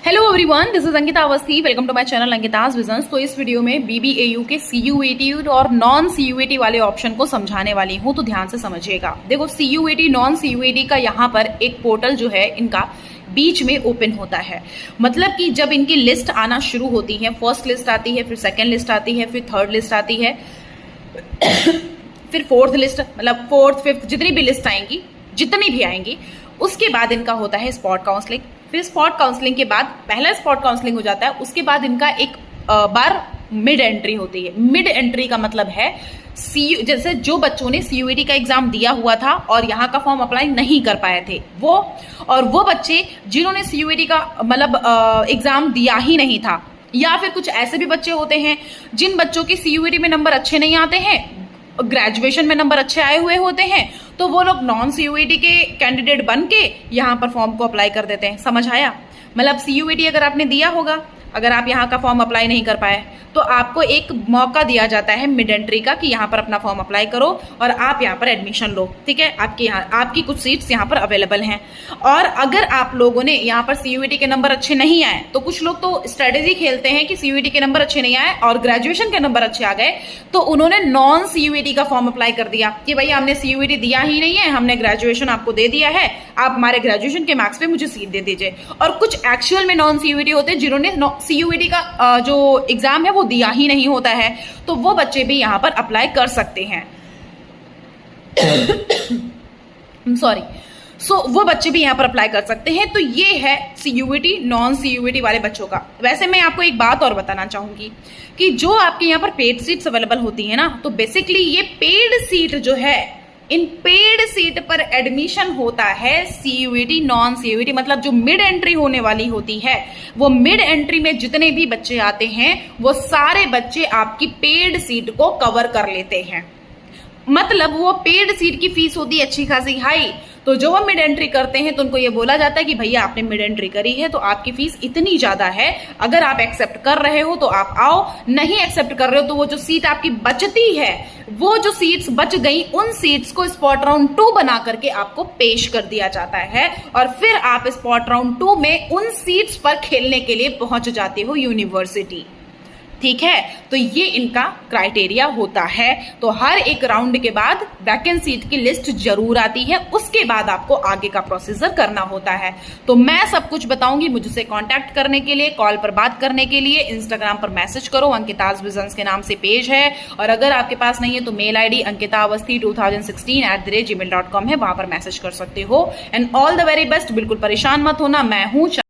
Hello everyone, this is Ankita Awasthi. Welcome to my channel Ankita's visions. तो इस video में BBAU के सीयूईटी और नॉन सीयूईटी वाले ऑप्शन को समझाने वाली हूं, तो ध्यान से समझिएगा। देखो, सीयूईटी नॉन सीयूईटी का यहाँ पर एक पोर्टल जो है इनका बीच में ओपन होता है। मतलब कि जब इनकी लिस्ट आना शुरू होती है, फर्स्ट लिस्ट आती है, फिर सेकेंड लिस्ट आती है, फिर थर्ड लिस्ट आती है, फिर फोर्थ लिस्ट, मतलब फोर्थ फिफ्थ जितनी भी लिस्ट आएंगी, जितनी भी आएंगी, उसके बाद इनका होता है स्पॉट काउंसलिंग। फिर स्पॉट काउंसलिंग के बाद पहला स्पॉट काउंसलिंग हो जाता है, उसके बाद इनका एक बार मिड एंट्री होती है। मिड एंट्री का मतलब है जैसे जो बच्चों ने सीयूईटी का एग्जाम दिया हुआ था और यहाँ का फॉर्म अप्लाई नहीं कर पाए थे वो बच्चे जिन्होंने सीयूईटी का मतलब एग्जाम दिया ही नहीं था, या फिर कुछ ऐसे भी बच्चे होते हैं जिन बच्चों के सीयूईटी में नंबर अच्छे नहीं आते हैं, ग्रेजुएशन में नंबर अच्छे आए हुए होते हैं, तो वो लोग नॉन सीयूईटी के कैंडिडेट बन के यहाँ पर फॉर्म को अप्लाई कर देते हैं। समझ आया? मतलब सीयूईटी अगर आपने दिया होगा, अगर आप यहाँ का फॉर्म अप्लाई नहीं कर पाए, तो आपको एक मौका दिया जाता है मिड एंट्री का कि यहाँ पर अपना फॉर्म अप्लाई करो और आप यहाँ पर एडमिशन लो। ठीक है, आपकी कुछ सीट्स यहाँ पर अवेलेबल हैं। और अगर आप लोगों ने यहाँ पर सीयूईटी के नंबर अच्छे नहीं आए, तो कुछ लोग तो स्ट्रेटेजी खेलते हैं कि सीयूईटी के नंबर अच्छे नहीं आए और ग्रेजुएशन के नंबर अच्छे आ गए, तो उन्होंने नॉन सीयूईटी का फॉर्म अप्लाई कर दिया कि भाई हमने सीयूईटी दिया ही नहीं है, हमने ग्रेजुएशन आपको दे दिया है, आप हमारे ग्रेजुएशन के मार्क्स पे मुझे सीट दे दीजिए। और कुछ एक्चुअल में नॉन सीयूईटी होते हैं जिन्होंने सीयूईटी का जो एग्जाम है वो दिया ही नहीं होता है, तो वो बच्चे भी यहां पर अप्लाई कर सकते हैं। वो बच्चे भी यहां पर अप्लाई कर सकते हैं। तो ये है सीयूईटी नॉन सीयूईटी वाले बच्चों का। वैसे मैं आपको एक बात और बताना चाहूंगी कि जो आपके यहाँ पर पेड सीट्स अवेलेबल होती है ना, तो बेसिकली ये पेड सीट जो है, इन पेड सीट पर एडमिशन होता है सीयूईटी नॉन सीयूईटी, मतलब जो मिड एंट्री होने वाली होती है, वो मिड एंट्री में जितने भी बच्चे आते हैं वो सारे बच्चे आपकी पेड सीट को कवर कर लेते हैं। मतलब वो पेड सीट की फीस होती है अच्छी खासी हाई, तो जो वो मिड एंट्री करते हैं तो उनको ये बोला जाता है कि भैया आपने मिड एंट्री करी है तो आपकी फीस इतनी ज्यादा है, अगर आप एक्सेप्ट कर रहे हो तो आप आओ, नहीं एक्सेप्ट कर रहे हो तो वो जो सीट आपकी बचती है, वो जो सीट्स बच गई, उन सीट्स को स्पॉट राउंड 2 बना करके आपको पेश कर दिया जाता है और फिर आप स्पॉट राउंड 2 में उन सीट्स पर खेलने के लिए पहुंच जाते हो यूनिवर्सिटी। ठीक है, तो ये इनका क्राइटेरिया होता है। तो हर एक राउंड के बाद वैकेंसी सीट की लिस्ट जरूर आती है, उसके बाद आपको आगे का प्रोसीजर करना होता है। तो मैं सब कुछ बताऊंगी। मुझसे कांटेक्ट करने के लिए, कॉल पर बात करने के लिए इंस्टाग्राम पर मैसेज करो, अंकिताज विजन्स के नाम से पेज है। और अगर आपके पास नहीं है तो मेल आईडी ankitaavasthi2016@gmail.com है, वहां पर मैसेज कर सकते हो। And all the very best. बिल्कुल परेशान मत होना, मैं हूं।